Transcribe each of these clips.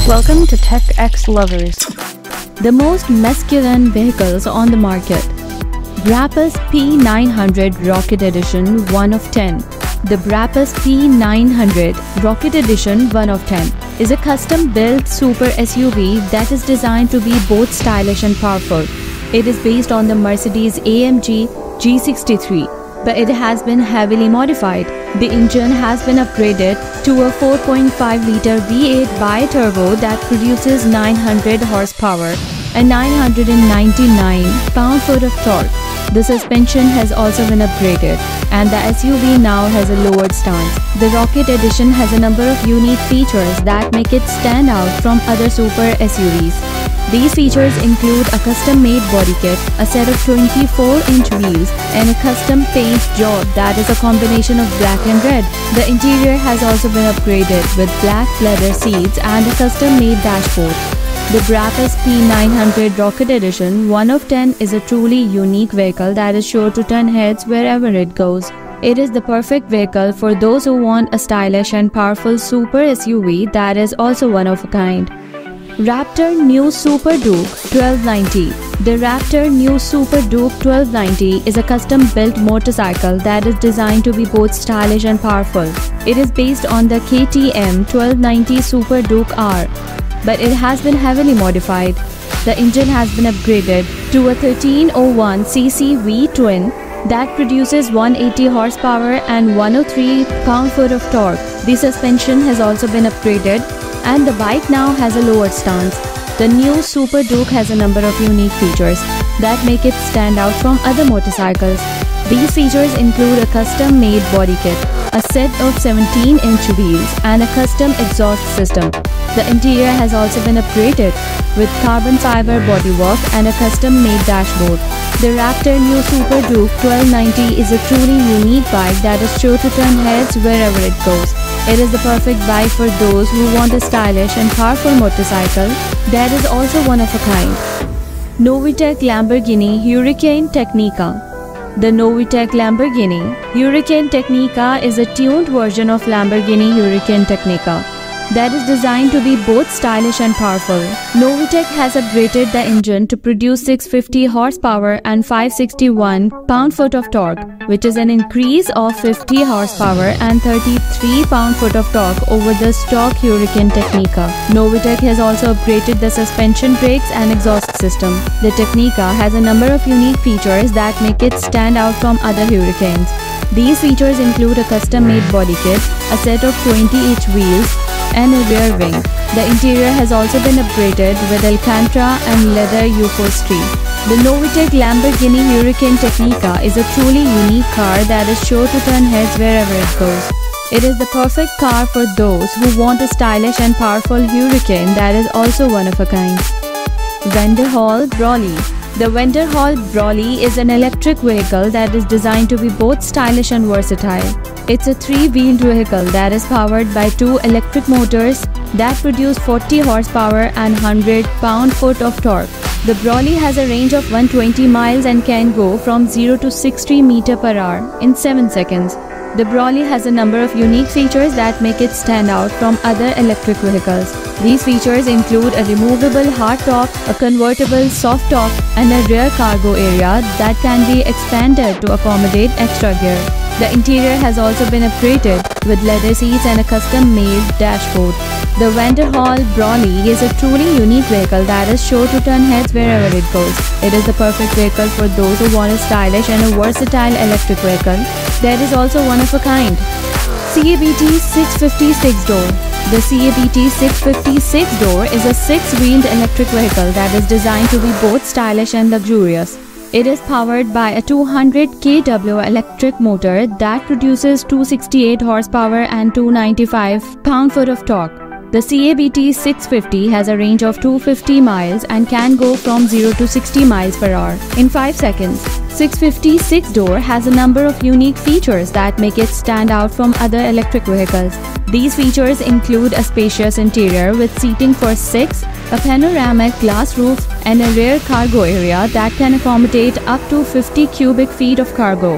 Welcome to techxlovers, the most masculine vehicles on the market. BRABUS P900 Rocket Edition 1 of 10. The BRABUS P900 Rocket Edition 1 of 10 is a custom-built super SUV that is designed to be both stylish and powerful. It is based on the Mercedes-AMG G63, but it has been heavily modified. The engine has been upgraded to a 4.5-liter V8 bi-turbo that produces 900 horsepower and 999 pound-foot of torque. The suspension has also been upgraded, and the SUV now has a lowered stance. The Rocket Edition has a number of unique features that make it stand out from other super SUVs. These features include a custom-made body kit, a set of 24-inch wheels, and a custom paint job that is a combination of black and red. The interior has also been upgraded with black leather seats and a custom-made dashboard. The BRABUS P900 Rocket Edition 1 of 10 is a truly unique vehicle that is sure to turn heads wherever it goes. It is the perfect vehicle for those who want a stylish and powerful super SUV that is also one of a kind. Raptor New Super Duke 1290. The Raptor New Super Duke 1290 is a custom-built motorcycle that is designed to be both stylish and powerful. It is based on the KTM 1290 Super Duke R, but it has been heavily modified. The engine has been upgraded to a 1301cc V-twin that produces 180 horsepower and 103 pound-foot of torque. The suspension has also been upgraded, and the bike now has a lowered stance. The new Super Duke has a number of unique features that make it stand out from other motorcycles. These features include a custom-made body kit, a set of 17-inch wheels, and a custom exhaust system. The interior has also been upgraded with carbon fiber bodywork and a custom-made dashboard. The Raptor New Super Duke 1290 is a truly unique bike that is sure to turn heads wherever it goes. It is the perfect bike for those who want a stylish and powerful motorcycle that is also one of a kind. Novitec Lamborghini Huracan Tecnica. The Novitec Lamborghini Huracan Tecnica is a tuned version of Lamborghini Huracan Tecnica that is designed to be both stylish and powerful. Novitec has upgraded the engine to produce 650 horsepower and 561 pound-foot of torque, which is an increase of 50 horsepower and 33 pound-foot of torque over the stock Huracan Tecnica. Novitec has also upgraded the suspension brakes and exhaust system. The Tecnica has a number of unique features that make it stand out from other Huracans. These features include a custom-made body kit, a set of 20-inch wheels, and a rear wing. The interior has also been upgraded with Alcantara and leather upholstery. The Novitec Lamborghini Huracan Tecnica is a truly unique car that is sure to turn heads wherever it goes. It is the perfect car for those who want a stylish and powerful Huracan that is also one of a kind. Vanderhall Brawley. The Vanderhall Brawley is an electric vehicle that is designed to be both stylish and versatile. It's a three-wheeled vehicle that is powered by two electric motors that produce 40 horsepower and 100 pound-foot of torque. The Brawley has a range of 120 miles and can go from 0 to 60 mph in 7 seconds. The Brawley has a number of unique features that make it stand out from other electric vehicles. These features include a removable hardtop, a convertible soft top, and a rear cargo area that can be expanded to accommodate extra gear. The interior has also been upgraded with leather seats and a custom-made dashboard. The Vanderhall Brawley is a truly unique vehicle that is sure to turn heads wherever it goes. It is the perfect vehicle for those who want a stylish and a versatile electric vehicle that is also one of a kind. CABT 650 6-door. The CABT 650 6-door is a six-wheeled electric vehicle that is designed to be both stylish and luxurious. It is powered by a 200 kW electric motor that produces 268 horsepower and 295 pound-foot of torque. The CABT 650 has a range of 250 miles and can go from 0 to 60 miles per hour in 5 seconds. 650 6-door has a number of unique features that make it stand out from other electric vehicles. These features include a spacious interior with seating for 6, a panoramic glass roof, and a rear cargo area that can accommodate up to 50 cubic feet of cargo.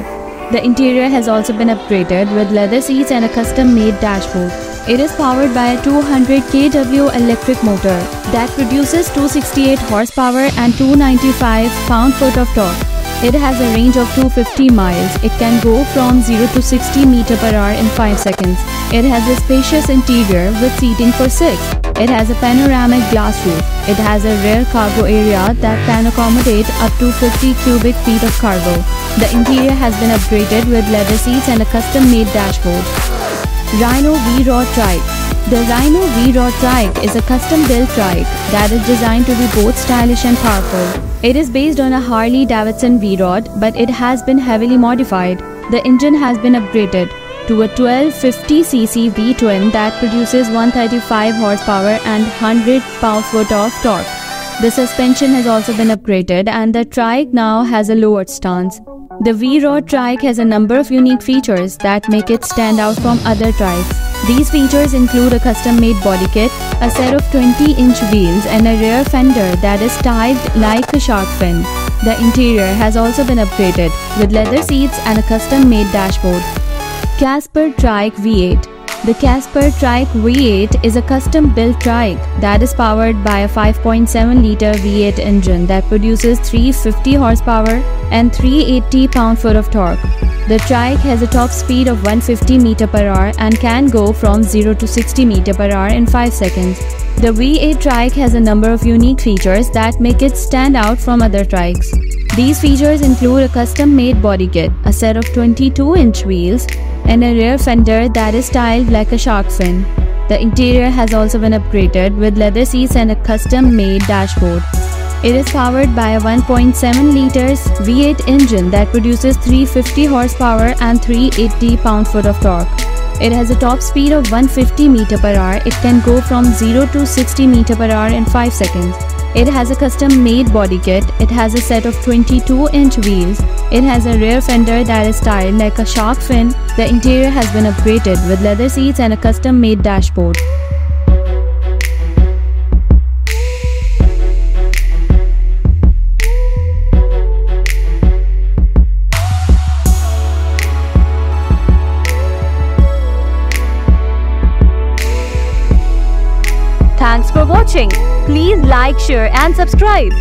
The interior has also been upgraded with leather seats and a custom-made dashboard. It is powered by a 200 kW electric motor that produces 268 horsepower and 295 pound-foot of torque. It has a range of 250 miles. It can go from 0 to 60 mph in 5 seconds. It has a spacious interior with seating for 6. It has a panoramic glass roof. It has a rear cargo area that can accommodate up to 50 cubic feet of cargo. The interior has been upgraded with leather seats and a custom-made dashboard. Rhino V-Rod Trike. The Rhino V-Rod Trike is a custom-built trike that is designed to be both stylish and powerful. It is based on a Harley-Davidson V-Rod, but it has been heavily modified. The engine has been upgraded to a 1250cc V-twin that produces 135 horsepower and 100 pound-foot of torque. The suspension has also been upgraded and the trike now has a lowered stance. The V-Rod trike has a number of unique features that make it stand out from other trikes. These features include a custom-made body kit, a set of 20-inch wheels and a rear fender that is styled like a shark fin. The interior has also been upgraded with leather seats and a custom-made dashboard. Kaszpir Trike V8. The Kaszpir Trike V8 is a custom-built trike that is powered by a 5.7-liter V8 engine that produces 350 horsepower and 380 pound-foot of torque. The trike has a top speed of 150 mph and can go from 0 to 60 mph in 5 seconds. The V8 trike has a number of unique features that make it stand out from other trikes. These features include a custom-made body kit, a set of 22-inch wheels, and a rear fender that is styled like a shark fin. The interior has also been upgraded with leather seats and a custom-made dashboard. It is powered by a 1.7 liters V8 engine that produces 350 horsepower and 380 pound-foot of torque. It has a top speed of 150 mph. It can go from 0 to 60 mph in 5 seconds. It has a custom-made body kit. It has a set of 22-inch wheels. It has a rear fender that is styled like a shark fin. The interior has been upgraded with leather seats and a custom-made dashboard. Thanks for watching. Please like, share and subscribe.